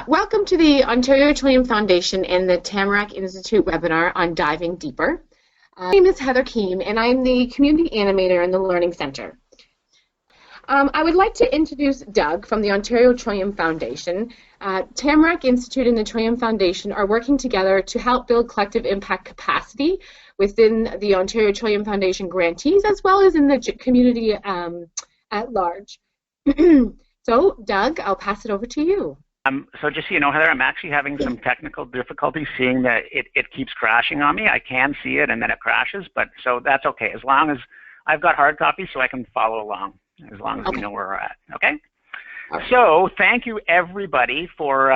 Welcome to the Ontario Trillium Foundation and the Tamarack Institute webinar on Diving Deeper. My name is Heather Keem, and I'm the Community Animator in the Learning Centre. I would like to introduce Doug from the Ontario Trillium Foundation. Tamarack Institute and the Trillium Foundation are working together to help build collective impact capacity within the Ontario Trillium Foundation grantees as well as in the community at large. So, Doug, I'll pass it over to you. So just so you know, Heather, I'm actually having some technical difficulties seeing that it keeps crashing on me. I can see it and then it crashes, but so that's okay. As long as I've got hard copies so I can follow along, as long as we know where we're at, okay? So thank you everybody for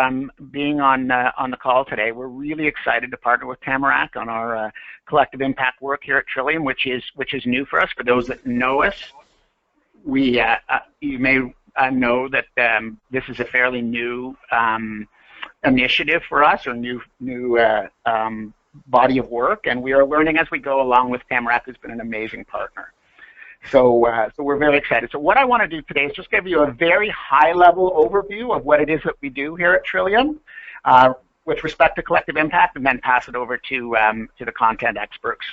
being on the call today. We're really excited to partner with Tamarack on our collective impact work here at Trillium, which is new for us. For those that know us, you may know that this is a fairly new initiative for us, or new body of work, and we are learning as we go along with Tamarack, who's been an amazing partner. So we're very excited. So what I want to do today is just give you a very high-level overview of what it is that we do here at Trillium with respect to collective impact, and then pass it over to the content experts,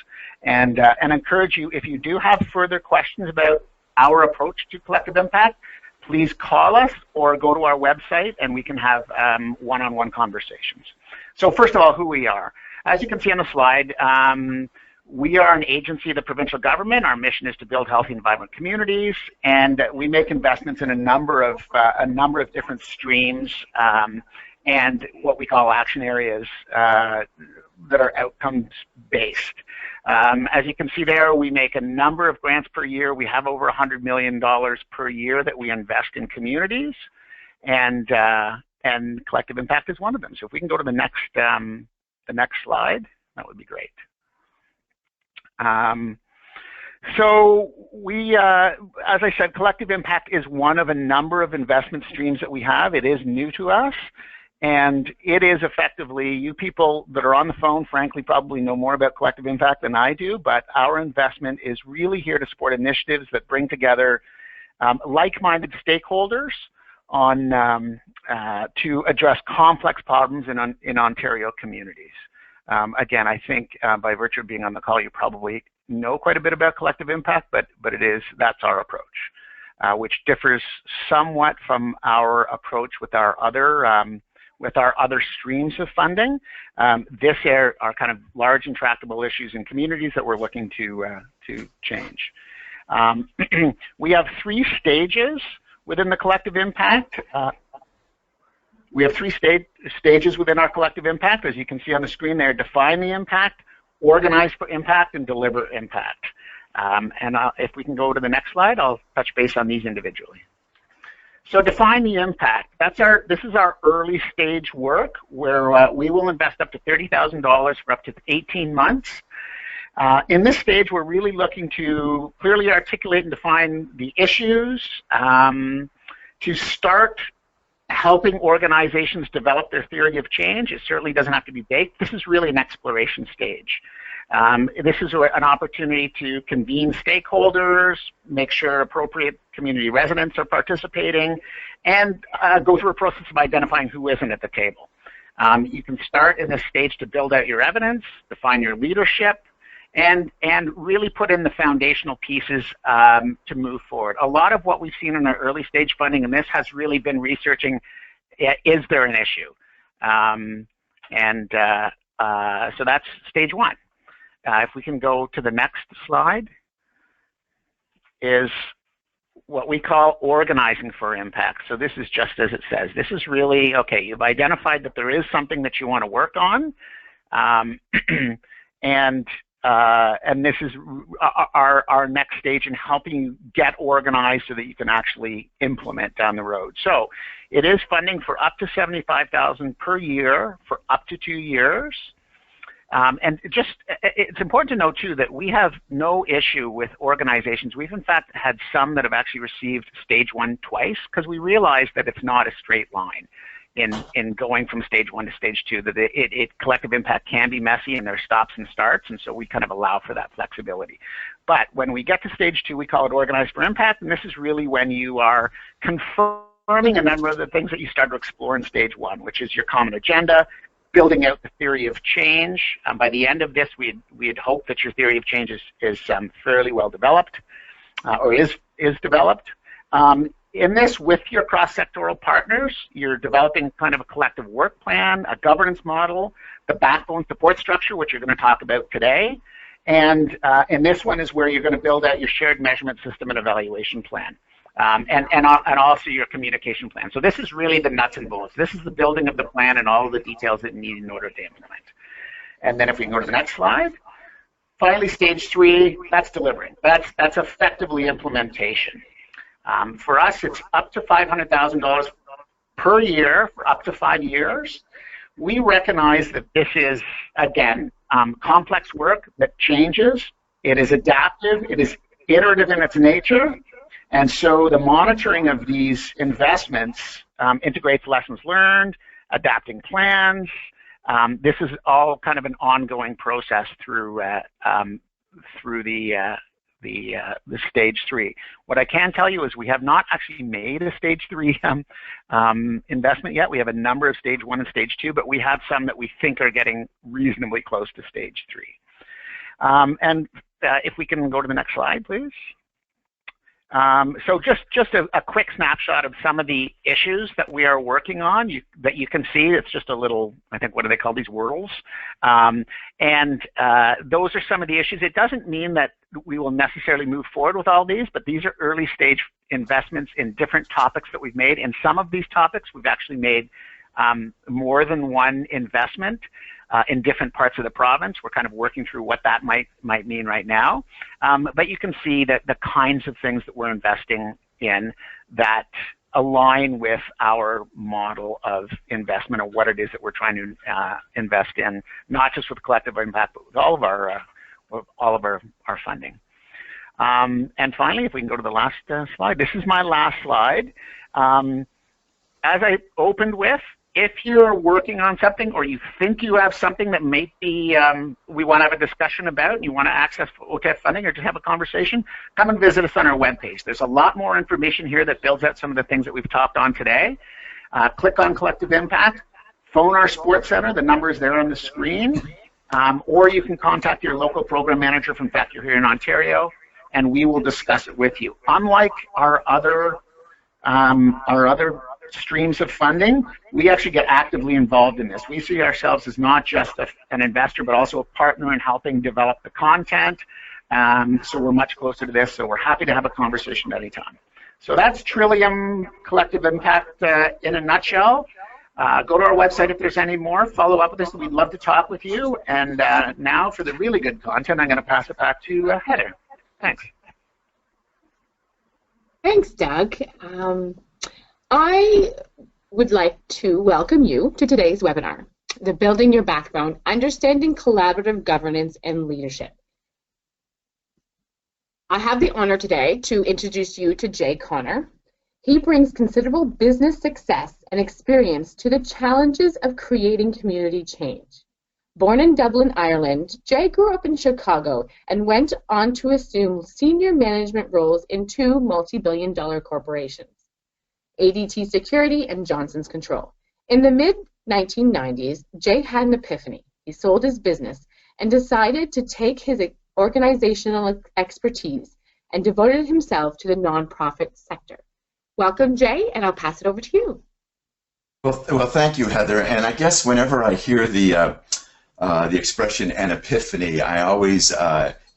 and encourage you, if you do have further questions about our approach to collective impact, please call us or go to our website and we can have one-on-one conversations. So first of all, who we are. As you can see on the slide, we are an agency of the provincial government. Our mission is to build healthy and vibrant communities, and we make investments in a number of different streams and what we call action areas that are outcomes-based. As you can see there, we make a number of grants per year. We have over $100 million per year that we invest in communities, and collective impact is one of them. So if we can go to the next slide, that would be great. So we, as I said, collective impact is one of a number of investment streams that we have. It is new to us. And it is effectively, you people that are on the phone, frankly, probably know more about collective impact than I do, but our investment is really here to support initiatives that bring together like-minded stakeholders on to address complex problems in Ontario communities. Again, I think by virtue of being on the call, you probably know quite a bit about collective impact, but that's our approach, which differs somewhat from our approach with our other streams of funding. This are kind of large intractable issues in communities that we're looking to change. We have three stages within the collective impact. We have three stages within our collective impact. As you can see on the screen there, define the impact, organize for impact, and deliver impact. If we can go to the next slide, I'll touch base on these individually. So define the impact. This is our early stage work where we will invest up to $30,000 for up to 18 months. In this stage, we're really looking to clearly articulate and define the issues, to start helping organizations develop their theory of change. It certainly doesn't have to be baked. This is really an exploration stage. This is an opportunity to convene stakeholders, make sure appropriate community residents are participating, and go through a process of identifying who isn't at the table. You can start in this stage to build out your evidence, define your leadership, and really put in the foundational pieces to move forward. A lot of what we've seen in our early stage funding in this has really been researching, is there an issue? So that's stage one. If we can go to the next slide, is what we call organizing for impact. So this is just as it says. This is really, okay, you've identified that there is something that you want to work on, and this is our next stage in helping you get organized so that you can actually implement down the road. So it is funding for up to $75,000 per year for up to 2 years. And it's important to note, too, that we have no issue with organizations. We've, in fact, had some that have actually received stage one twice because we realize that it's not a straight line in going from stage one to stage two, that collective impact can be messy and there's stops and starts, and so we kind of allow for that flexibility. But when we get to stage two, we call it organized for impact, and this is really when you are confirming a number of the things that you start to explore in stage one, which is your common agenda, building out the theory of change. By the end of this, we had hoped that your theory of change is fairly well developed, or is developed. In this, with your cross-sectoral partners, you're developing kind of a collective work plan, a governance model, the backbone support structure, which you're going to talk about today. And this one is where you're going to build out your shared measurement system and evaluation plan. And also your communication plan. So this is really the nuts and bolts. This is the building of the plan and all of the details that you need in order to implement. And then if we can go to the next slide, finally stage 3, that's delivering. That's effectively implementation. For us, it's up to $500,000 per year for up to 5 years. We recognize that this is, again, complex work that changes. It is adaptive. It is iterative in its nature. And so the monitoring of these investments integrates lessons learned, adapting plans. This is all kind of an ongoing process through the stage 3. What I can tell you is we have not actually made a stage 3 investment yet. We have a number of stage 1 and stage 2, but we have some that we think are getting reasonably close to stage 3. If we can go to the next slide, please. So just a quick snapshot of some of the issues that we are working on that you can see. It's just a little, I think, what do they call these, wordles? Those are some of the issues. It doesn't mean that we will necessarily move forward with all these, but these are early stage investments in different topics that we've made. In some of these topics, we've actually made more than one investment in different parts of the province. We're kind of working through what that might mean right now. But you can see that the kinds of things that we're investing in that align with our model of investment, or what it is that we're trying to invest in, not just with collective impact, but with all of our funding. And finally, if we can go to the last slide, this is my last slide. As I opened with, if you're working on something, or you think you have something that may be we want to have a discussion about, and you want to access OTF funding or just have a conversation, come and visit us on our webpage. There's a lot more information here that builds out some of the things that we've talked on today. Click on Collective Impact, phone our sports center, the number is there on the screen, or you can contact your local program manager if in fact you're here in Ontario, and we will discuss it with you. Unlike our other streams of funding, we actually get actively involved in this. We see ourselves as not just an investor, but also a partner in helping develop the content. So we're much closer to this, so we're happy to have a conversation at any time. So that's Trillium Collective Impact in a nutshell. Go to our website if there's any more. Follow up with us. We'd love to talk with you. And now for the really good content, I'm going to pass it back to Heather. Thanks. Thanks, Doug. I would like to welcome you to today's webinar, the Building Your Backbone, Understanding Collaborative Governance and Leadership. I have the honor today to introduce you to Jay Connor. He brings considerable business success and experience to the challenges of creating community change. Born in Dublin, Ireland, Jay grew up in Chicago and went on to assume senior management roles in 2 multi-billion-dollar corporations, ADT Security and Johnson's Control. In the mid-1990s, Jay had an epiphany. He sold his business and decided to take his organizational expertise and devoted himself to the nonprofit sector. Welcome, Jay, and I'll pass it over to you. Well, thank you, Heather. And I guess whenever I hear the expression an epiphany, I always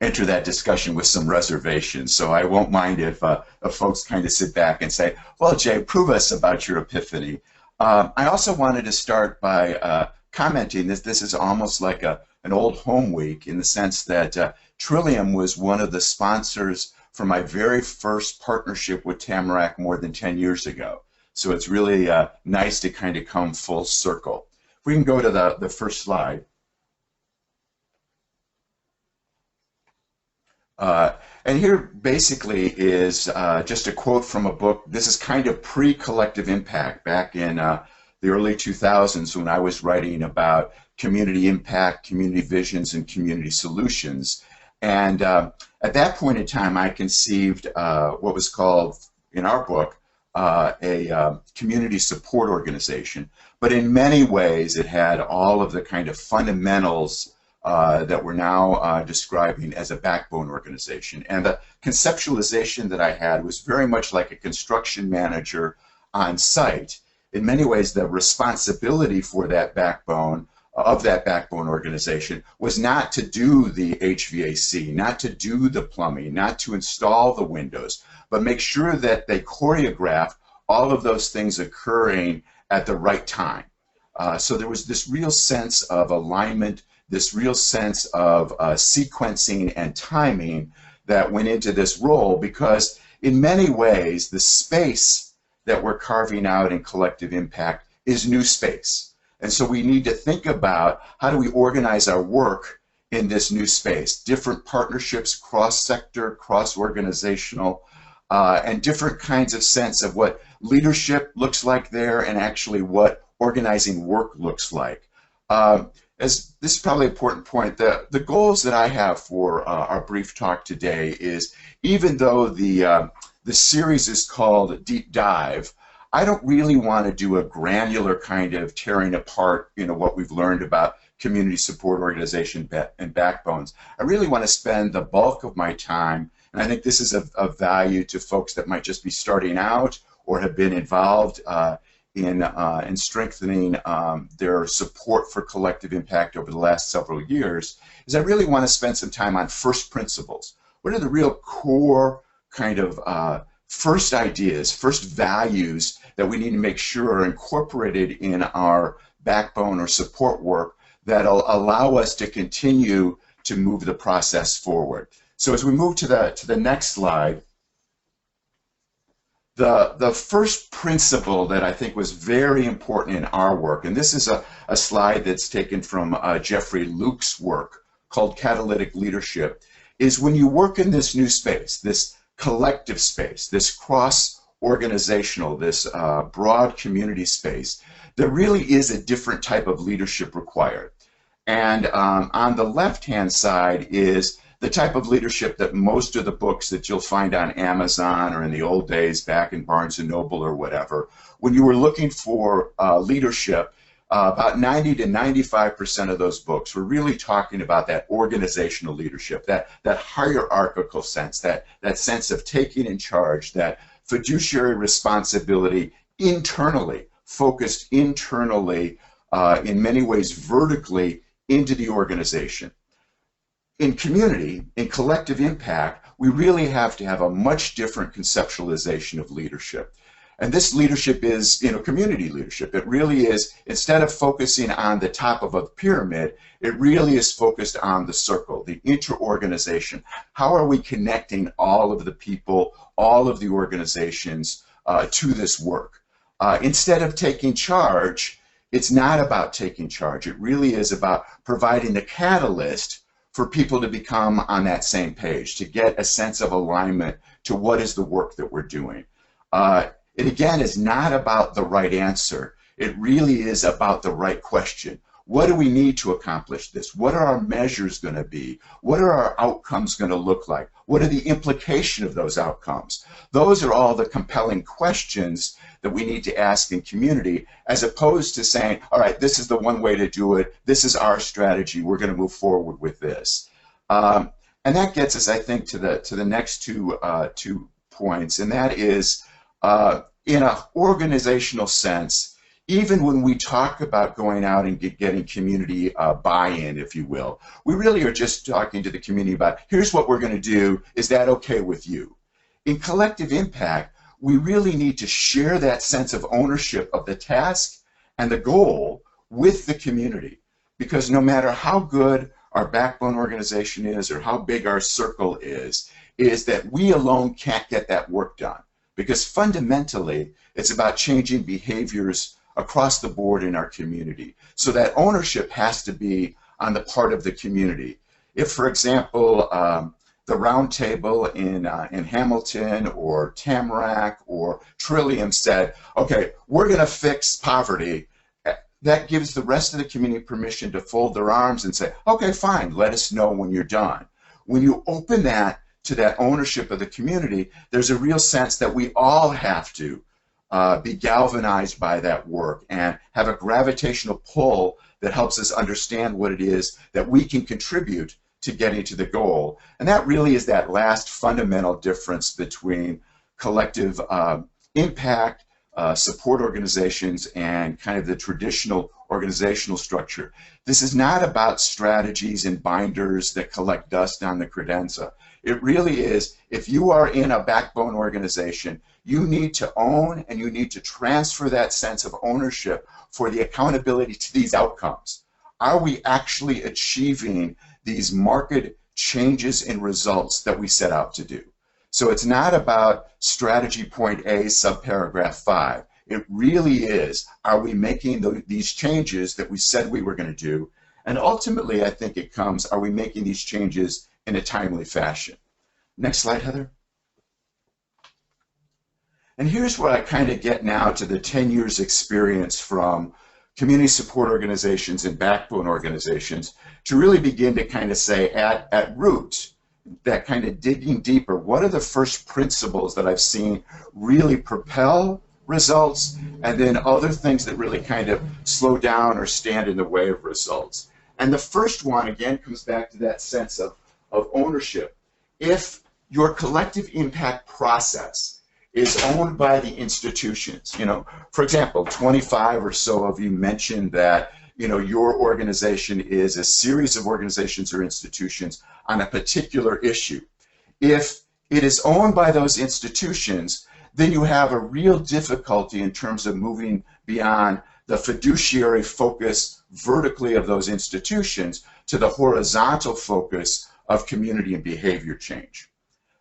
enter that discussion with some reservations. So I won't mind if folks kind of sit back and say, well, Jay, prove us about your epiphany. I also wanted to start by commenting that this is almost like an old home week, in the sense that Trillium was one of the sponsors for my very first partnership with Tamarack more than 10 years ago. So it's really nice to kind of come full circle. If we can go to the first slide. And here basically is just a quote from a book. This is kind of pre-collective impact, back in the early 2000s, when I was writing about community impact, community visions, and community solutions. And at that point in time, I conceived what was called, in our book, a community support organization, but in many ways it had all of the kind of fundamentals that we're now describing as a backbone organization. And the conceptualization that I had was very much like a construction manager on site. In many ways, the responsibility for that backbone, of that backbone organization, was not to do the HVAC, not to do the plumbing, not to install the windows, but make sure that they choreograph all of those things occurring at the right time. So there was this real sense of alignment, this real sense of sequencing and timing that went into this role, because in many ways the space that we're carving out in collective impact is new space. And so we need to think about how do we organize our work in this new space, different partnerships, cross-sector, cross-organizational, and different kinds of sense of what leadership looks like there and actually what organizing work looks like. As this is probably an important point, the goals that I have for our brief talk today is, even though the series is called Deep Dive, I don't really want to do a granular kind of tearing apart, what we've learned about community support organization and backbones. I really want to spend the bulk of my time, and I think this is of value to folks that might just be starting out or have been involved in strengthening their support for collective impact over the last several years, is I really want to spend some time on first principles. What are the real core kind of first ideas, first values that we need to make sure are incorporated in our backbone or support work that'll allow us to continue to move the process forward. So as we move to the next slide, the first principle that I think was very important in our work, and this is a slide that's taken from Jeffrey Luke's work called Catalytic Leadership, is when you work in this new space, this collective space, this cross-organizational, this broad community space, there really is a different type of leadership required. And on the left-hand side is the type of leadership that most of the books that you'll find on Amazon or in the old days back in Barnes & Noble or whatever, when you were looking for leadership, about 90 to 95% of those books were really talking about that organizational leadership, that hierarchical sense, that sense of taking in charge, that fiduciary responsibility internally, focused internally, in many ways vertically into the organization. In community, in collective impact, we really have to have a much different conceptualization of leadership. And this leadership is, community leadership. It really is, instead of focusing on the top of a pyramid, it really is focused on the circle, the inter-organization. How are we connecting all of the people, all of the organizations to this work? Instead of taking charge, it's not about taking charge. It really is about providing the catalyst for people to become on that same page, to get a sense of alignment to what is the work that we're doing. It again is not about the right answer. It really is about the right question. What do we need to accomplish this? What are our measures going to be? What are our outcomes going to look like? What are the implications of those outcomes? Those are all the compelling questions that we need to ask in community, as opposed to saying, all right, this is the one way to do it. This is our strategy. We're going to move forward with this. And that gets us, I think, to the next two points, and that is, in an organizational sense, even when we talk about going out and getting community buy-in, if you will, we really are just talking to the community about, here's what we're going to do. Is that okay with you? In collective impact, we really need to share that sense of ownership of the task and the goal with the community, because no matter how good our backbone organization is or how big our circle is that we alone can't get that work done, because fundamentally it's about changing behaviors across the board in our community. So that ownership has to be on the part of the community. If, for example, the Roundtable in Hamilton or Tamarack or Trillium said, okay, we're going to fix poverty, that gives the rest of the community permission to fold their arms and say, okay, fine, let us know when you're done. When you open that to that ownership of the community, there's a real sense that we all have to be galvanized by that work and have a gravitational pull that helps us understand what it is that we can contribute to getting to the goal. And that really is that last fundamental difference between collective impact, support organizations, and kind of the traditional organizational structure. This is not about strategies and binders that collect dust on the credenza. It really is, if you are in a backbone organization, you need to own and you need to transfer that sense of ownership for the accountability to these outcomes. Are we actually achieving these marked changes in results that we set out to do? So it's not about strategy point A, subparagraph 5. It really is, are we making these changes that we said we were going to do? And ultimately, I think it comes, are we making these changes in a timely fashion? Next slide, Heather. And here's where I kind of get now to the 10 years experience from community support organizations and backbone organizations to really begin to kind of say at root, that kind of digging deeper, what are the first principles that I've seen really propel results, and then other things that really kind of slow down or stand in the way of results. And the first one, again, comes back to that sense of ownership. If your collective impact process is owned by the institutions, for example, 25 or so of you mentioned that your organization is a series of organizations or institutions on a particular issue. If it is owned by those institutions, then you have a real difficulty in terms of moving beyond the fiduciary focus vertically of those institutions to the horizontal focus of community and behavior change.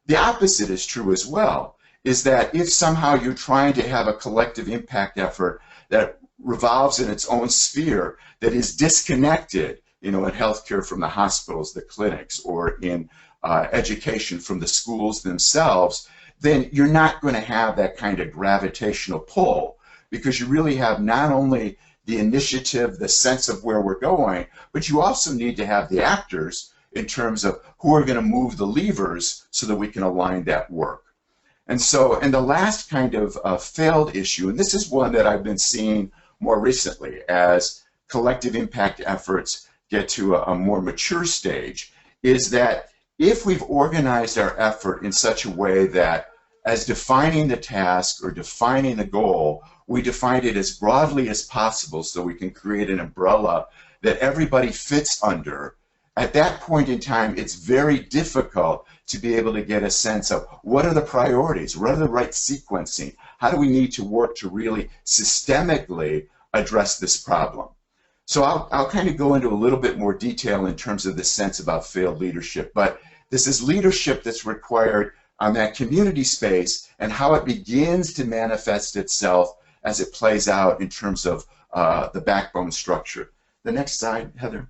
The opposite is true as well, is that if somehow you're trying to have a collective impact effort that revolves in its own sphere that is disconnected, in healthcare from the hospitals, the clinics, or in education from the schools themselves, then you're not going to have that kind of gravitational pull, because you really have not only the initiative, the sense of where we're going, but you also need to have the actors in terms of who are going to move the levers so that we can align that work. And so, and the last kind of failed issue, and this is one that I've been seeing more recently as collective impact efforts get to a more mature stage, is that if we've organized our effort in such a way that as defining the task or defining the goal, we define it as broadly as possible so we can create an umbrella that everybody fits under, at that point in time, it's very difficult to be able to get a sense of what are the priorities, what are the right sequencing, how do we need to work to really systemically address this problem. So I'll kind of go into a little bit more detail in terms of the sense about failed leadership, but this is leadership that's required on that community space and how it begins to manifest itself as it plays out in terms of the backbone structure. The next slide, Heather.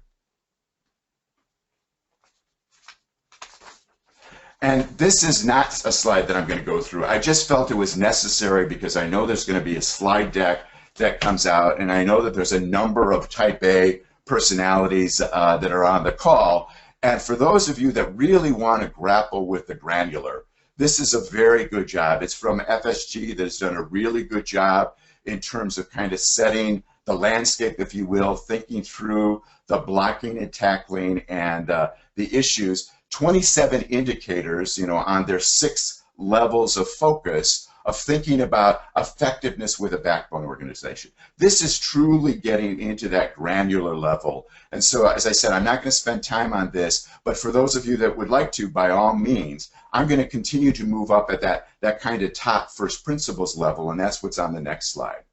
And this is not a slide that I'm going to go through. I just felt it was necessary because I know there's going to be a slide deck that comes out, and I know that there's a number of type A personalities that are on the call. And for those of you that really want to grapple with the granular, this is a very good job. It's from FSG that has done a really good job in terms of kind of setting the landscape, if you will, thinking through the blocking and tackling and the issues. 27 indicators, on their 6 levels of focus of thinking about effectiveness with a backbone organization. This is truly getting into that granular level. And so, as I said, I'm not going to spend time on this, but for those of you that would like to, by all means, I'm going to continue to move up at that kind of top first principles level, and that's what's on the next slide.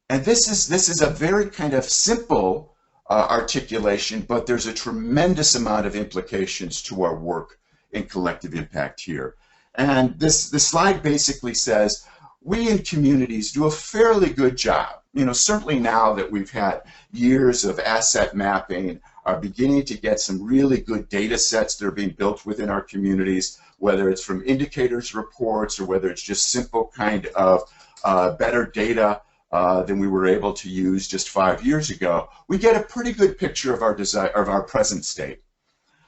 And this is a very kind of simple articulation, but there's a tremendous amount of implications to our work in collective impact here. And this slide basically says we in communities do a fairly good job. Certainly now that we've had years of asset mapping, are beginning to get some really good data sets that are being built within our communities, whether it's from indicators reports or whether it's just simple kind of better data than we were able to use just 5 years ago. We get a pretty good picture of our present state.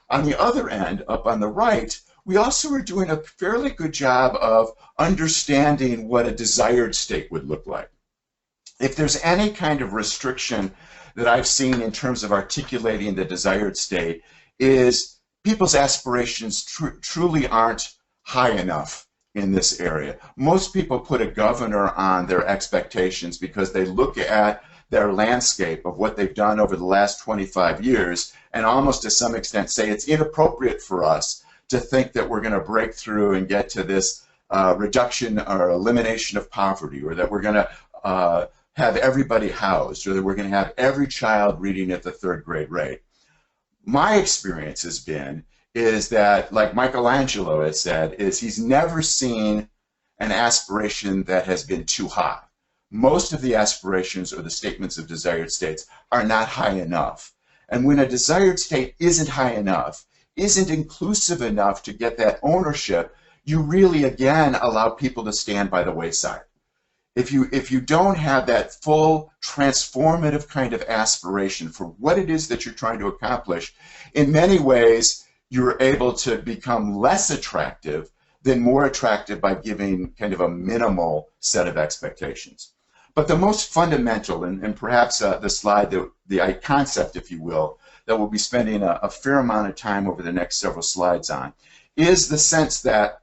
On the other end, up on the right, we also are doing a fairly good job of understanding what a desired state would look like. If there's any kind of restriction that I've seen in terms of articulating the desired state, is people's aspirations truly aren't high enough in this area. Most people put a governor on their expectations because they look at their landscape of what they've done over the last 25 years and almost to some extent say it's inappropriate for us to think that we're going to break through and get to this reduction or elimination of poverty, or that we're going to have everybody housed, or that we're going to have every child reading at the 3rd grade rate. My experience has been is that, like Michelangelo has said, is he's never seen an aspiration that has been too high. Most of the aspirations or the statements of desired states are not high enough. And when a desired state isn't high enough, isn't inclusive enough to get that ownership, you really, again, allow people to stand by the wayside. If you don't have that full transformative kind of aspiration for what it is that you're trying to accomplish, in many ways, you're able to become less attractive than more attractive by giving kind of a minimal set of expectations. But the most fundamental, and perhaps the slide, the concept, if you will, that we'll be spending a fair amount of time over the next several slides on, is the sense that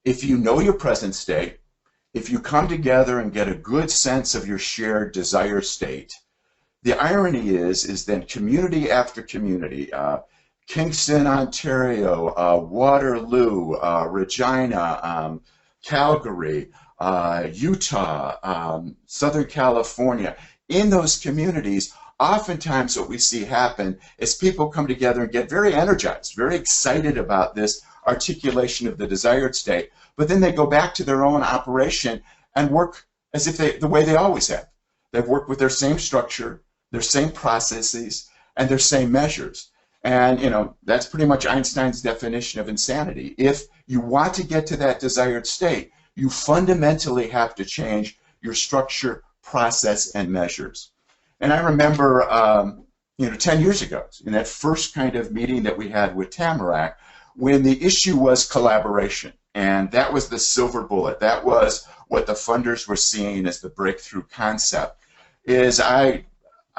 if you know your present state, if you come together and get a good sense of your shared desire state, the irony is then community after community, Kingston, Ontario, Waterloo, Regina, Calgary, Utah, Southern California, in those communities, oftentimes what we see happen is people come together and get very energized, very excited about this articulation of the desired state, but then they go back to their own operation and work as if the way they always have. They've worked with their same structure, their same processes, and their same measures. And, you know, that's pretty much Einstein's definition of insanity. If you want to get to that desired state, you fundamentally have to change your structure, process, and measures. And I remember, 10 years ago, in that first kind of meeting that we had with Tamarack, when the issue was collaboration. And that was the silver bullet. That was what the funders were seeing as the breakthrough concept. Is I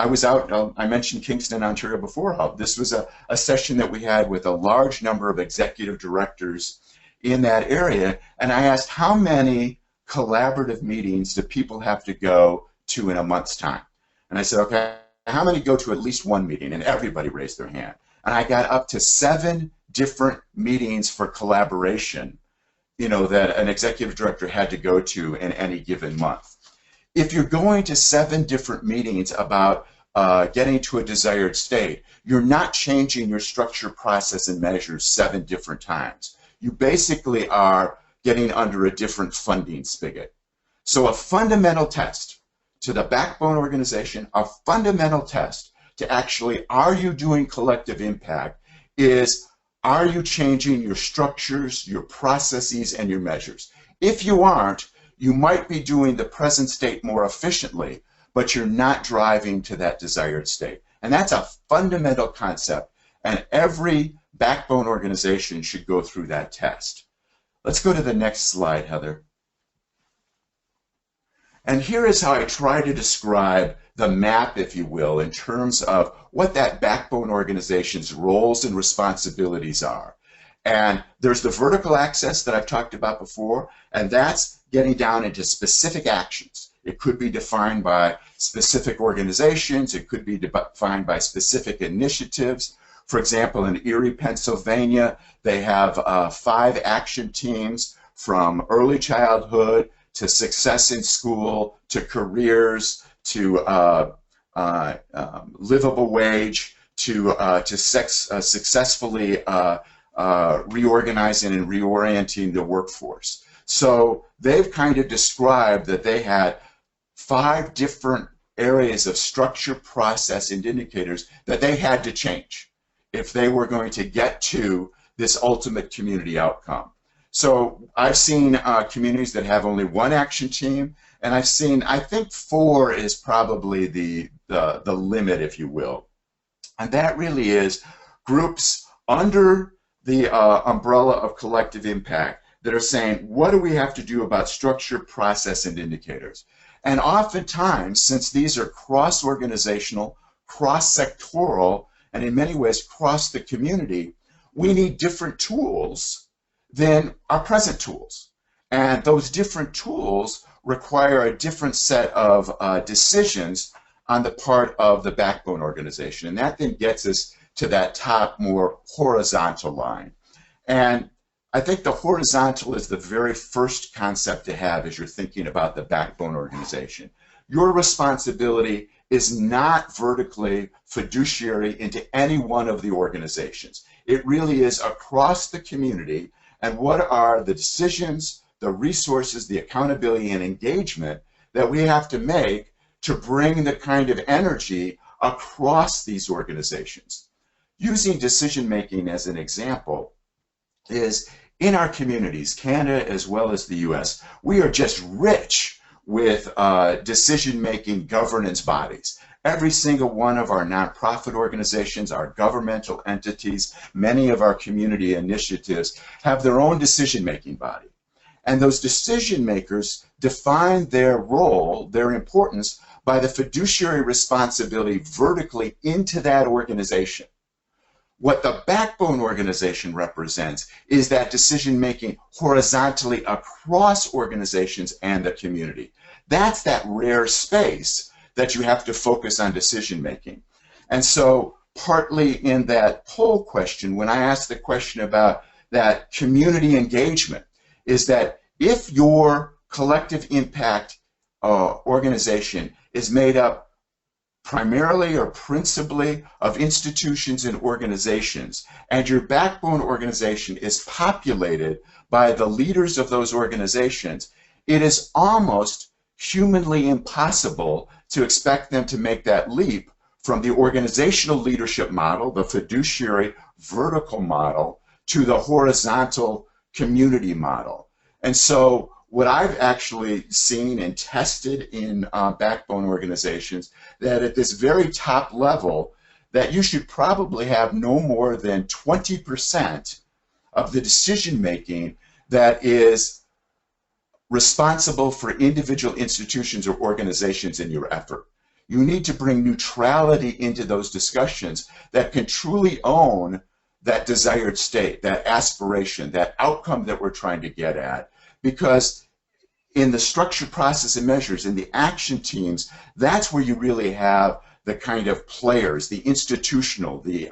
was out, I mentioned Kingston, Ontario before. This was a session that we had with a large number of executive directors in that area. And I asked, how many collaborative meetings do people have to go to in a month's time? And I said, okay, how many go to at least one meeting? And everybody raised their hand. And I got up to 7 different meetings for collaboration, that an executive director had to go to in any given month. If you're going to 7 different meetings about getting to a desired state, you're not changing your structure, process, and measures 7 different times. You basically are getting under a different funding spigot. So a fundamental test to the backbone organization, a fundamental test to actually, are you doing collective impact, is, are you changing your structures, your processes, and your measures? If you aren't, you might be doing the present state more efficiently, but you're not driving to that desired state. And that's a fundamental concept, and every backbone organization should go through that test. Let's go to the next slide, Heather. And here is how I try to describe the map, if you will, in terms of what that backbone organization's roles and responsibilities are. And there's the vertical axis that I've talked about before, and that's getting down into specific actions. It could be defined by specific organizations. It could be defined by specific initiatives. For example, in Erie, Pennsylvania, they have 5 action teams from early childhood to success in school, to careers, to livable wage, to successfully reorganizing and reorienting the workforce. So they've kind of described that they had 5 different areas of structure, process, and indicators that they had to change if they were going to get to this ultimate community outcome. So I've seen communities that have only 1 action team, and I've seen, I think 4 is probably the limit, if you will. And that really is groups under the umbrella of collective impact that are saying, what do we have to do about structure, process, and indicators? And oftentimes, since these are cross-organizational, cross-sectoral, and in many ways cross the community, we need different tools than our present tools. And those different tools require a different set of decisions on the part of the backbone organization. And that then gets us to that top, more horizontal line. And I think the horizontal is the very first concept to have as you're thinking about the backbone organization. Your responsibility is not vertically fiduciary into any one of the organizations. It really is across the community, and what are the decisions, the resources, the accountability, and engagement that we have to make to bring the kind of energy across these organizations. Using decision-making as an example is in our communities, Canada as well as the US, we are just rich with decision-making governance bodies. Every single one of our nonprofit organizations, our governmental entities, many of our community initiatives have their own decision-making body. And those decision makers define their role, their importance, by the fiduciary responsibility vertically into that organization. What the backbone organization represents is that decision-making horizontally across organizations and the community. That's that rare space that you have to focus on decision-making. And so partly in that poll question, when I asked the question about that community engagement, is that if your collective impact organization is made up primarily or principally of institutions and organizations, and your backbone organization is populated by the leaders of those organizations, it is almost humanly impossible to expect them to make that leap from the organizational leadership model, the fiduciary vertical model, to the horizontal community model. And so what I've actually seen and tested in backbone organizations, that at this very top level, that you should probably have no more than 20% of the decision making that is responsible for individual institutions or organizations in your effort. You need to bring neutrality into those discussions that can truly own that desired state, that aspiration, that outcome that we're trying to get at. Because in the structured process and measures, in the action teams, that's where you really have the kind of players, the institutional, the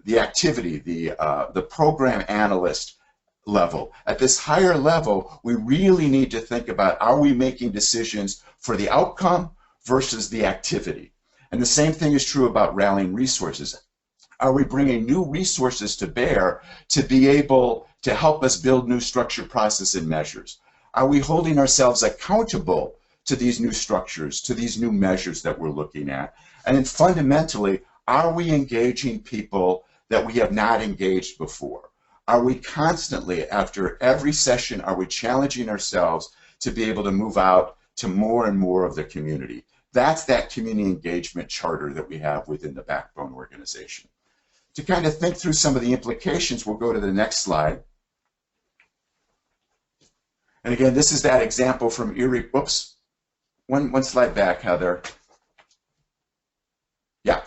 activity, the program analyst level. At this higher level, we really need to think about, are we making decisions for the outcome versus the activity? And the same thing is true about rallying resources. Are we bringing new resources to bear to be able to help us build new structure, process, and measures? Are we holding ourselves accountable to these new structures, to these new measures that we're looking at? And then fundamentally, are we engaging people that we have not engaged before? Are we constantly, after every session, are we challenging ourselves to be able to move out to more and more of the community? That's that community engagement charter that we have within the backbone organization. To kind of think through some of the implications, we'll go to the next slide. And again, this is that example from Erie. Whoops, one slide back, Heather. Yeah,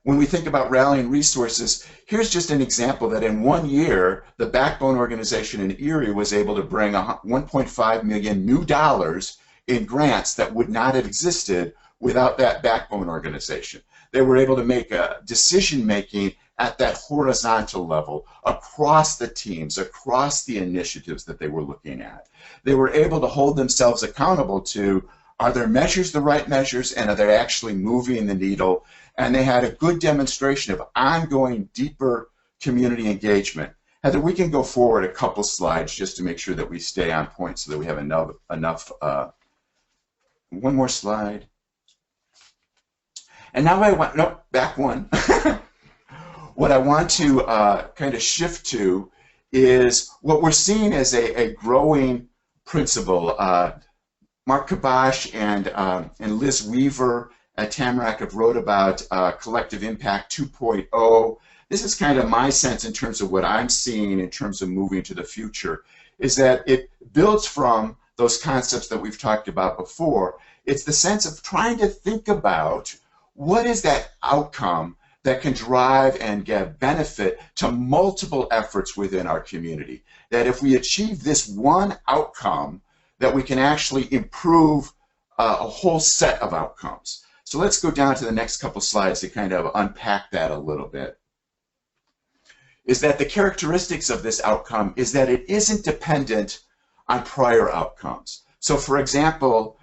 when we think about rallying resources, here's just an example that in 1 year, the backbone organization in Erie was able to bring $1.5 million new dollars in grants that would not have existed without that backbone organization. They were able to make a decision-making at that horizontal level across the teams, across the initiatives that they were looking at. They were able to hold themselves accountable to, are their measures the right measures, and are they actually moving the needle? And they had a good demonstration of ongoing, deeper community engagement. Heather, we can go forward a couple slides just to make sure that we stay on point so that we have enough one more slide. And now I want, no, back one. What I want to kind of shift to is what we're seeing as a growing principle. Mark Kabosh and Liz Weaver at Tamarack have wrote about collective impact 2.0. this is kind of my sense in terms of what I'm seeing in terms of moving to the future, is that it builds from those concepts that we've talked about before. It's the sense of trying to think about what is that outcome that can drive and give benefit to multiple efforts within our community. That if we achieve this one outcome, that we can actually improve a whole set of outcomes. So let's go down to the next couple slides to kind of unpack that a little bit. Is that the characteristics of this outcome is that it isn't dependent on prior outcomes. So for example,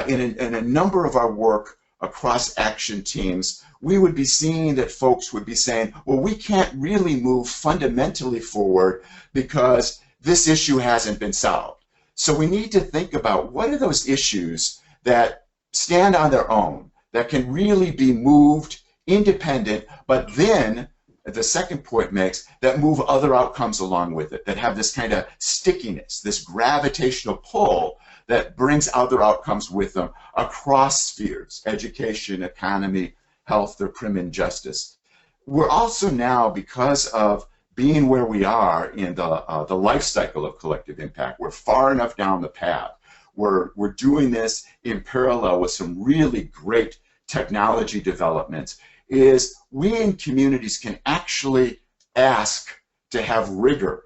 in a number of our work across action teams, we would be seeing that folks would be saying, well, we can't really move fundamentally forward because this issue hasn't been solved. So we need to think about what are those issues that stand on their own, that can really be moved independent, but then, the second point makes, that move other outcomes along with it, that have this kind of stickiness, this gravitational pull that brings other outcomes with them across spheres, education, economy, health, or criminal justice. We're also now, because of being where we are in the life cycle of collective impact, we're far enough down the path. We're doing this in parallel with some really great technology developments, is we in communities can actually ask to have rigor,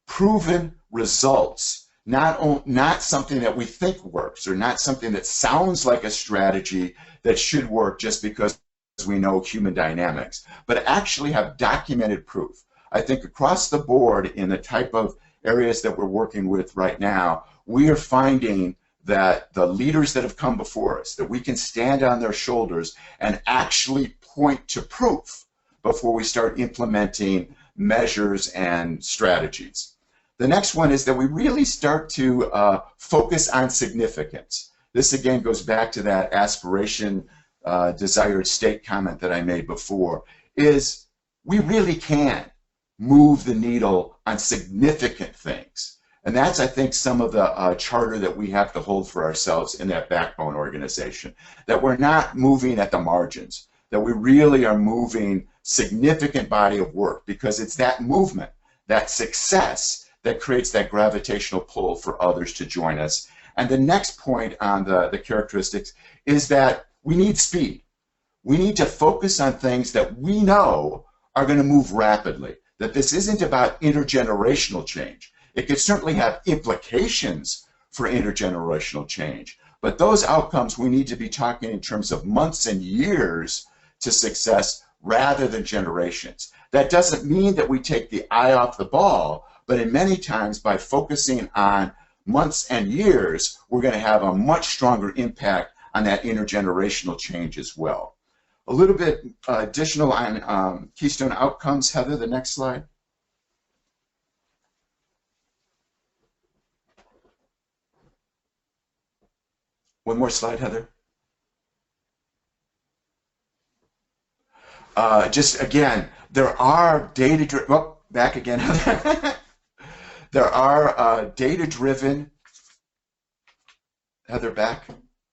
proven results, not something that we think works or not something that sounds like a strategy that should work just because we know human dynamics, but actually have documented proof. I think across the board in the type of areas that we're working with right now, we are finding that the leaders that have come before us, that we can stand on their shoulders and actually point to proof before we start implementing measures and strategies. The next one is that we really start to focus on significance. This again goes back to that aspiration, desired state comment that I made before, is we really can move the needle on significant things. And that's, I think, some of the charter that we have to hold for ourselves in that backbone organization, that we're not moving at the margins, that we really are moving significant body of work, because it's that movement, that success, that creates that gravitational pull for others to join us. And the next point on the characteristics is that we need speed. We need to focus on things that we know are going to move rapidly, that this isn't about intergenerational change. It could certainly have implications for intergenerational change, but those outcomes we need to be talking in terms of months and years to success rather than generations. That doesn't mean that we take the eye off the ball, but in many times by focusing on months and years, we're going to have a much stronger impact on that intergenerational change as well. A little bit additional on Keystone outcomes. Heather, the next slide. One more slide, Heather. Just again, there are data-driven, oh, back again, Heather. There are data-driven, Heather, back?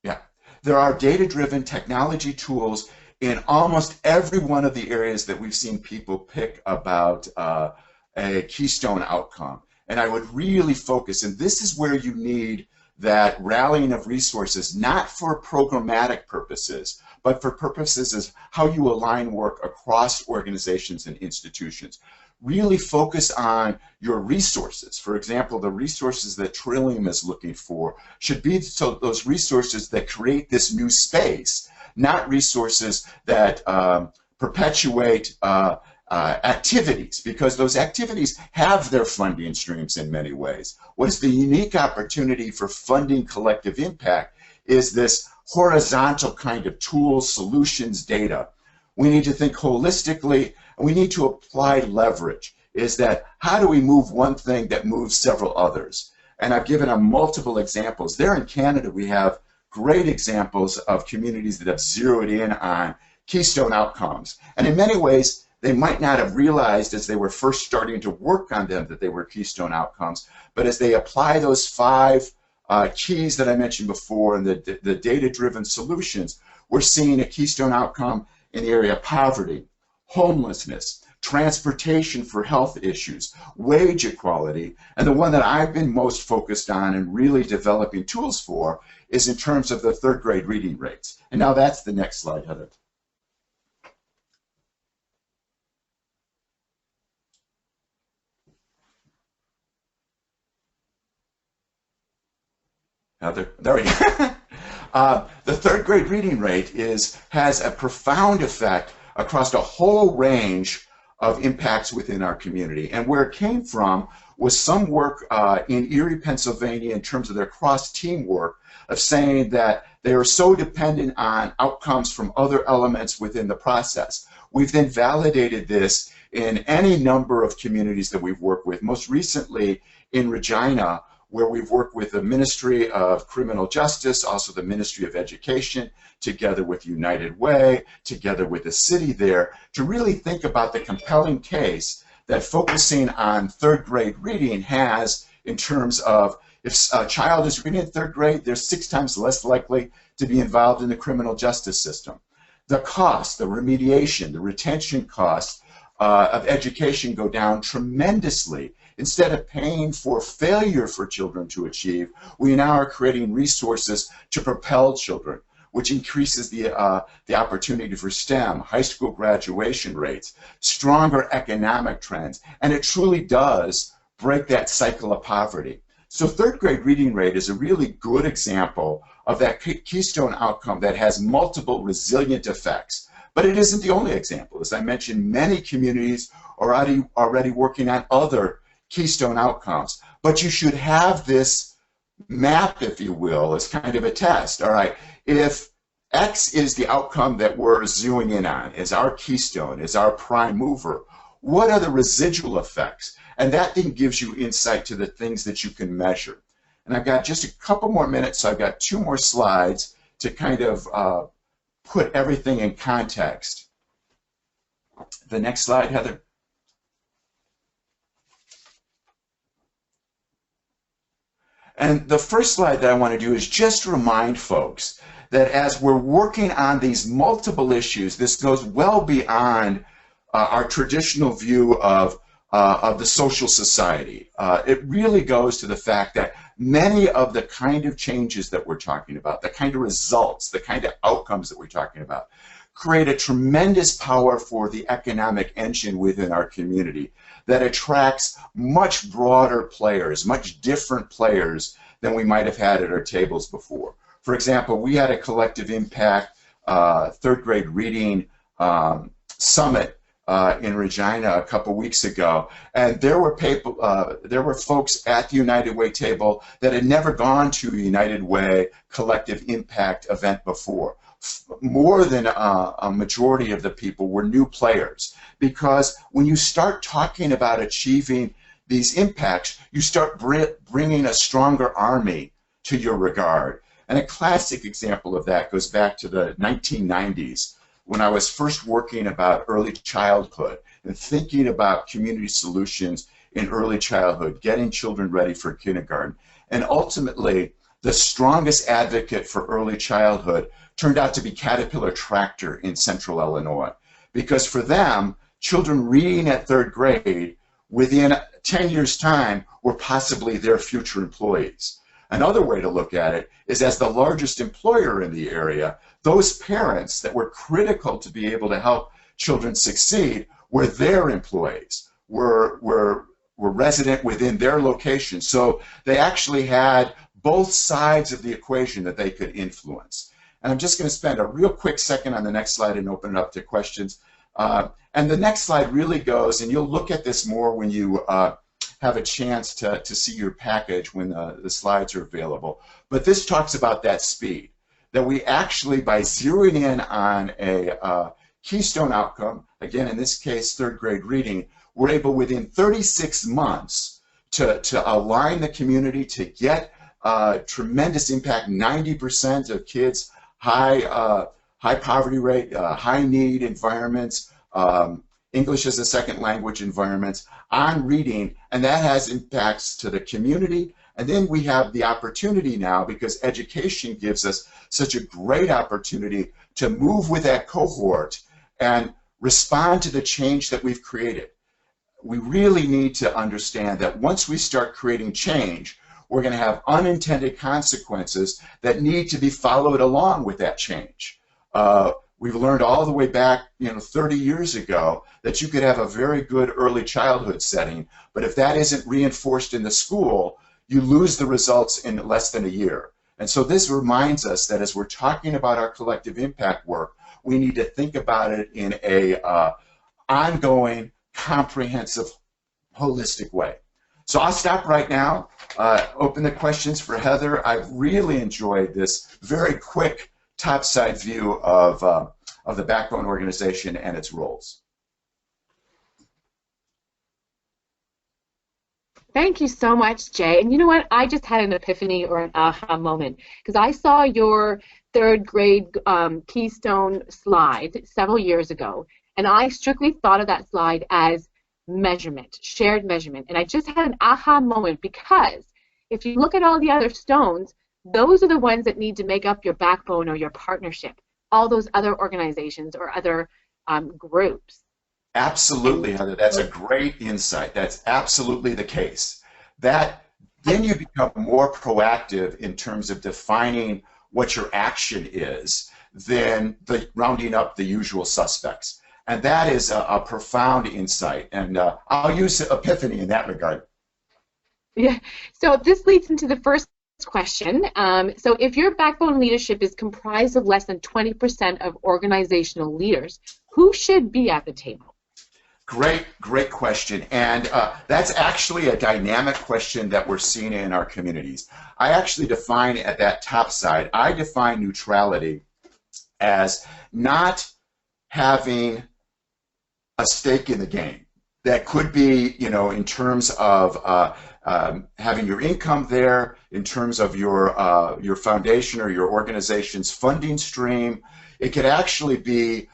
Yeah. There are data-driven technology tools in almost every one of the areas that we've seen people pick about a Keystone outcome. And I would really focus, and this is where you need that rallying of resources, not for programmatic purposes, but for purposes of how you align work across organizations and institutions. Really focus on your resources. For example, the resources that Trillium is looking for should be those resources that create this new space, not resources that perpetuate activities, because those activities have their funding streams in many ways. What's the unique opportunity for funding collective impact is this horizontal kind of tools, solutions, data. We need to think holistically, and we need to apply leverage. Is that how do we move one thing that moves several others? And I've given multiple examples. There in Canada, we have great examples of communities that have zeroed in on Keystone outcomes. And in many ways, they might not have realized as they were first starting to work on them that they were Keystone outcomes, but as they apply those 5 keys that I mentioned before and the data-driven solutions, we're seeing a Keystone outcome in the area of poverty, homelessness, transportation for health issues, wage equality, and the one that I've been most focused on and really developing tools for is in terms of the third grade reading rates. And now that's the next slide, Heather. Heather, there we go. The third grade reading rate has a profound effect across a whole range of impacts within our community. And where it came from was some work in Erie, Pennsylvania, in terms of their cross-team work of saying that they are so dependent on outcomes from other elements within the process. We've then validated this in any number of communities that we've worked with, most recently in Regina, where we've worked with the Ministry of Criminal Justice, also the Ministry of Education, together with United Way, together with the city there, to really think about the compelling case that focusing on third grade reading has in terms of if a child is reading in third grade, they're 6 times less likely to be involved in the criminal justice system. The cost, the remediation, the retention costs of education go down tremendously. Instead of paying for failure for children to achieve, we now are creating resources to propel children, which increases the opportunity for STEM, high school graduation rates, stronger economic trends, and it truly does break that cycle of poverty. So third grade reading rate is a really good example of that keystone outcome that has multiple resilient effects. But it isn't the only example. As I mentioned, many communities are already working on other keystone outcomes. But you should have this map, if you will, as kind of a test. All right, if X is the outcome that we're zeroing in on, is our keystone, is our prime mover, what are the residual effects? And that then gives you insight to the things that you can measure. And I've got just a couple more minutes, so I've got 2 more slides to kind of put everything in context. The next slide, Heather. And the first slide that I want to do is just remind folks that as we're working on these multiple issues, this goes well beyond our traditional view of the social society. It really goes to the fact that many of the kind of changes that we're talking about, the kind of results, the kind of outcomes that we're talking about, create a tremendous power for the economic engine within our community that attracts much broader players, much different players than we might have had at our tables before. For example, we had a collective impact third grade reading summit in Regina a couple weeks ago, and there were folks at the United Way table that had never gone to a United Way collective impact event before. More than a majority of the people were new players, because when you start talking about achieving these impacts, you start bringing a stronger army to your regard. And a classic example of that goes back to the 1990s, when I was first working about early childhood and thinking about community solutions in early childhood, getting children ready for kindergarten. And ultimately, the strongest advocate for early childhood turned out to be Caterpillar Tractor in Central Illinois. Because for them, children reading at third grade within 10 years' time were possibly their future employees. Another way to look at it is, as the largest employer in the area, those parents that were critical to be able to help children succeed were their employees, were resident within their location. So they actually had both sides of the equation that they could influence. And I'm just going to spend a real quick second on the next slide and open it up to questions. And the next slide really goes, and you'll look at this more when you have a chance to see your package when the slides are available. But this talks about that speed, that we actually, by zeroing in on a keystone outcome, again, in this case, third grade reading, we're able within 36 months to align the community to get tremendous impact. 90% of kids, high poverty rate, high need environments, English as a second language environments on reading, and that has impacts to the community. And then we have the opportunity now, because education gives us such a great opportunity to move with that cohort and respond to the change that we've created. We really need to understand that once we start creating change, we're going to have unintended consequences that need to be followed along with that change. We've learned all the way back, 30 years ago that you could have a very good early childhood setting, but if that isn't reinforced in the school, you lose the results in less than a year. And so this reminds us that as we're talking about our collective impact work, we need to think about it in a ongoing, comprehensive, holistic way. So I'll stop right now, open the questions for Heather. I've really enjoyed this very quick topside view of the Backbone organization and its roles. Thank you so much, Jay. And you know what? I just had an epiphany or an aha moment because I saw your third grade Keystone slide several years ago, and I strictly thought of that slide as measurement, shared measurement. And I just had an aha moment because if you look at all the other stones, those are the ones that need to make up your backbone or your partnership, all those other organizations or other groups. Absolutely, Heather. That's a great insight. That's absolutely the case. Then you become more proactive in terms of defining what your action is than rounding up the usual suspects. And that is a profound insight. And I'll use epiphany in that regard. Yeah. So this leads into the first question. So if your backbone leadership is comprised of less than 20% of organizational leaders, who should be at the table? Great question, and that's actually a dynamic question that we're seeing in our communities. I actually define at that top side, I define neutrality as not having a stake in the game. That could be, in terms of having your income there, in terms of your foundation or your organization's funding stream. It could actually be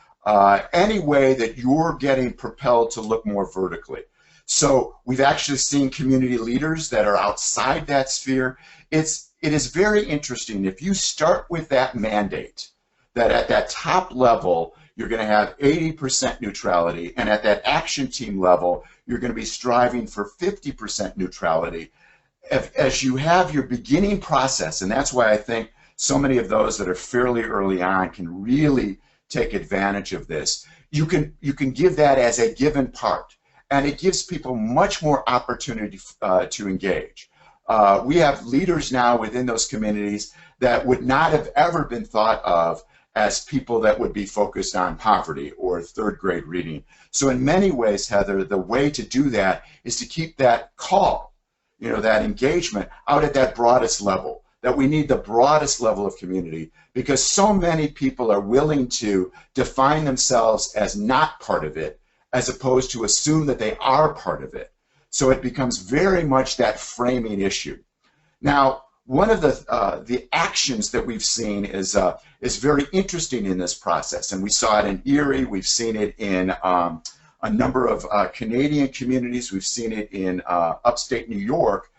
any way that you're getting propelled to look more vertically. So we've actually seen community leaders that are outside that sphere. It is very interesting. If you start with that mandate, that at that top level, you're going to have 80% neutrality, and at that action team level, you're going to be striving for 50% neutrality. As you have your beginning process, and that's why I think so many of those that are fairly early on can really take advantage of this. You can give that as a given part, and it gives people much more opportunity to engage. We have leaders now within those communities that would not have ever been thought of as people that would be focused on poverty or third grade reading. So in many ways, Heather, the way to do that is to keep that call, that engagement out at that broadest level, that we need the broadest level of community, because so many people are willing to define themselves as not part of it, as opposed to assume that they are part of it. So it becomes very much that framing issue. Now, one of the actions that we've seen is very interesting in this process, and we saw it in Erie, we've seen it in a number of Canadian communities, we've seen it in upstate New York,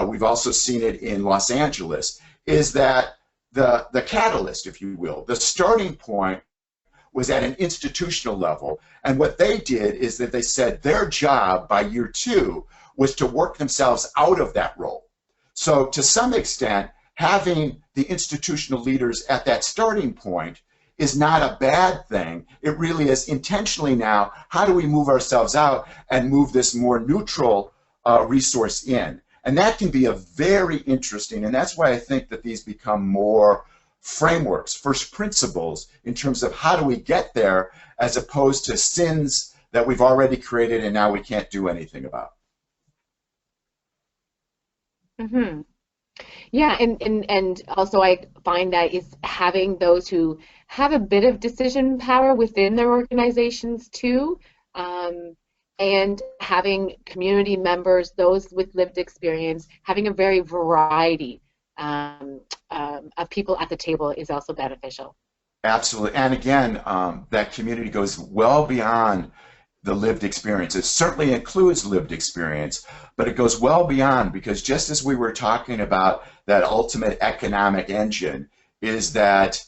we've also seen it in Los Angeles, is that the catalyst, if you will, the starting point was at an institutional level, and what they did is that they said their job by year 2 was to work themselves out of that role. So to some extent, having the institutional leaders at that starting point is not a bad thing. It really is intentionally now, how do we move ourselves out and move this more neutral resource in? And that can be a very interesting, and that's why I think that these become more frameworks, first principles, in terms of how do we get there, as opposed to sins that we've already created and now we can't do anything about. Mm-hmm. Yeah, and also I find that is having those who have a bit of decision power within their organizations too, and having community members, those with lived experience, having a very variety of people at the table is also beneficial. Absolutely, and again, that community goes well beyond the lived experience. It certainly includes lived experience, but it goes well beyond, because just as we were talking about that ultimate economic engine, is that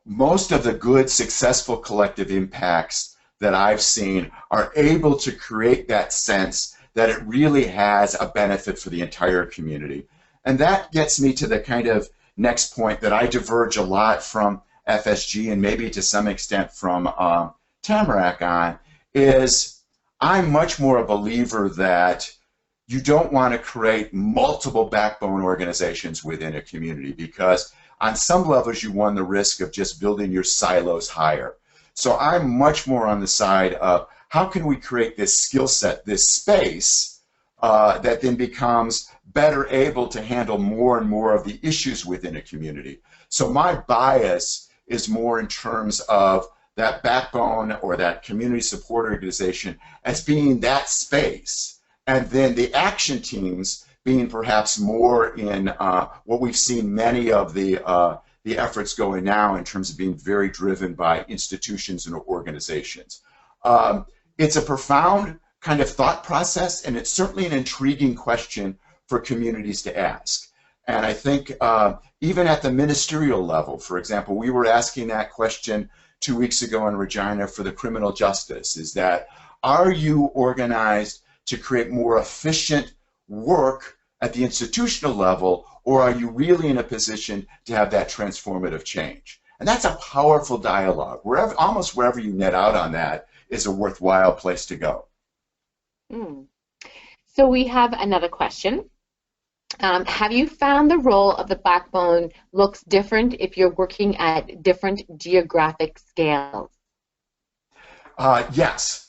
most of the good, successful collective impacts that I've seen are able to create that sense that it really has a benefit for the entire community. And that gets me to the kind of next point that I diverge a lot from FSG and maybe to some extent from Tamarack on, is I'm much more a believer that you don't want to create multiple backbone organizations within a community, because on some levels you run the risk of just building your silos higher. So I'm much more on the side of how can we create this skill set, this space that then becomes better able to handle more and more of the issues within a community. So my bias is more in terms of that backbone or that community support organization as being that space, and then the action teams being perhaps more in what we've seen many of the efforts going now in terms of being very driven by institutions and organizations. It's a profound kind of thought process, and it's certainly an intriguing question for communities to ask. And I think even at the ministerial level, for example, we were asking that question 2 weeks ago in Regina for the criminal justice, is that are you organized to create more efficient work at the institutional level, or are you really in a position to have that transformative change? And that's a powerful dialogue. Almost wherever you net out on that is a worthwhile place to go. So we have another question. Have you found the role of the backbone looks different if you're working at different geographic scales? Yes.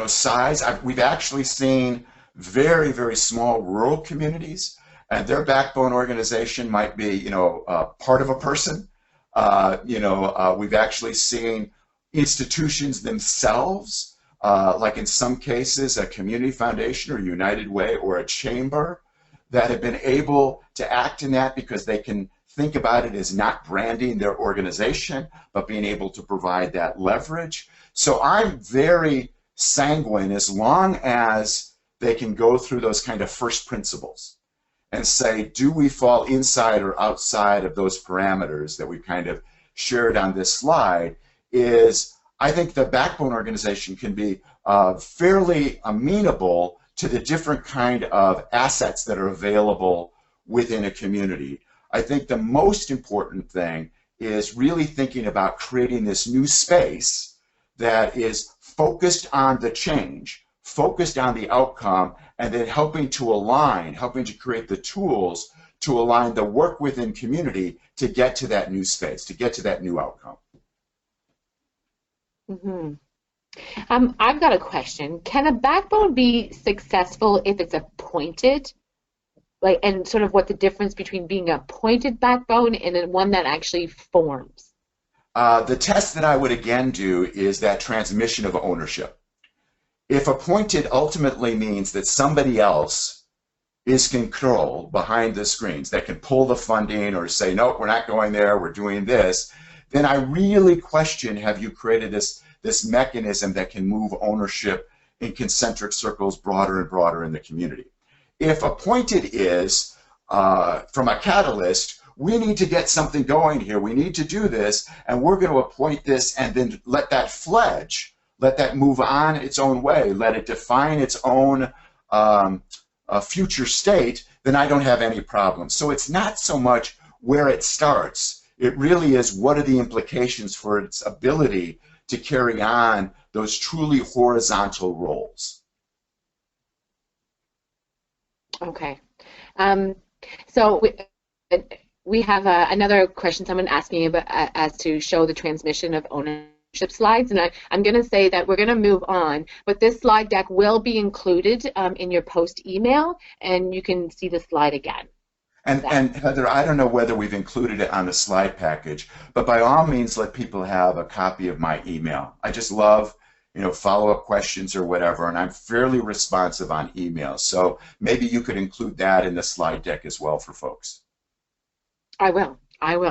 Size. We've actually seen very, very small rural communities, and their backbone organization might be, part of a person. We've actually seen institutions themselves, like in some cases a community foundation or United Way or a chamber, that have been able to act in that because they can think about it as not branding their organization, but being able to provide that leverage. So I'm very sanguine as long as they can go through those kind of first principles and say, do we fall inside or outside of those parameters that we kind of shared on this slide, I think the backbone organization can be fairly amenable to the different kind of assets that are available within a community. I think the most important thing is really thinking about creating this new space that is focused on the change, focused on the outcome, and then helping to create the tools to align the work within community to get to that new space, to get to that new outcome. Mm-hmm. I've got a question. Can a backbone be successful if it's appointed? And sort of what the difference between being an appointed backbone and one that actually forms? The test that I would again do is that transmission of ownership. If appointed ultimately means that somebody else is control behind the screens that can pull the funding or say, no, we're not going there, we're doing this, then I really question, have you created this mechanism that can move ownership in concentric circles broader and broader in the community? If appointed is, from a catalyst, we need to get something going here, we need to do this, and we're going to appoint this and then let that fledge, let that move on its own way, let it define its own future state, then I don't have any problem. So it's not so much where it starts, it really is what are the implications for its ability to carry on those truly horizontal roles. Okay. So we have another question someone asking about as to show the transmission of ownership slides, and I'm going to say that we're going to move on, but this slide deck will be included in your post email, and you can see the slide again. And Heather, I don't know whether we've included it on the slide package, but by all means let people have a copy of my email. I just love, follow-up questions or whatever, and I'm fairly responsive on email. So maybe you could include that in the slide deck as well for folks. I will.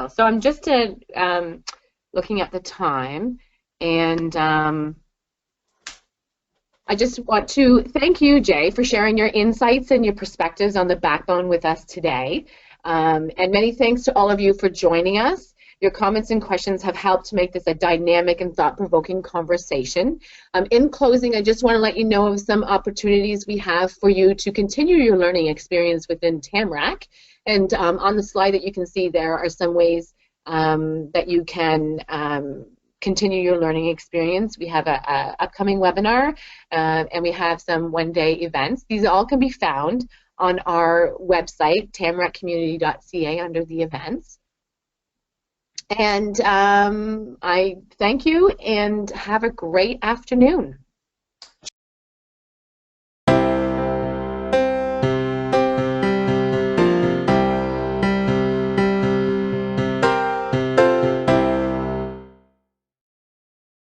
So I'm just looking at the time, and I just want to thank you, Jay, for sharing your insights and your perspectives on the backbone with us today. And many thanks to all of you for joining us. Your comments and questions have helped to make this a dynamic and thought-provoking conversation. In closing, I just want to let you know of some opportunities we have for you to continue your learning experience within TAMRAC. And on the slide that you can see, there are some ways that you can continue your learning experience. We have a upcoming webinar, and we have some one-day events. These all can be found on our website, tamraccommunity.ca, under the events. And I thank you and have a great afternoon.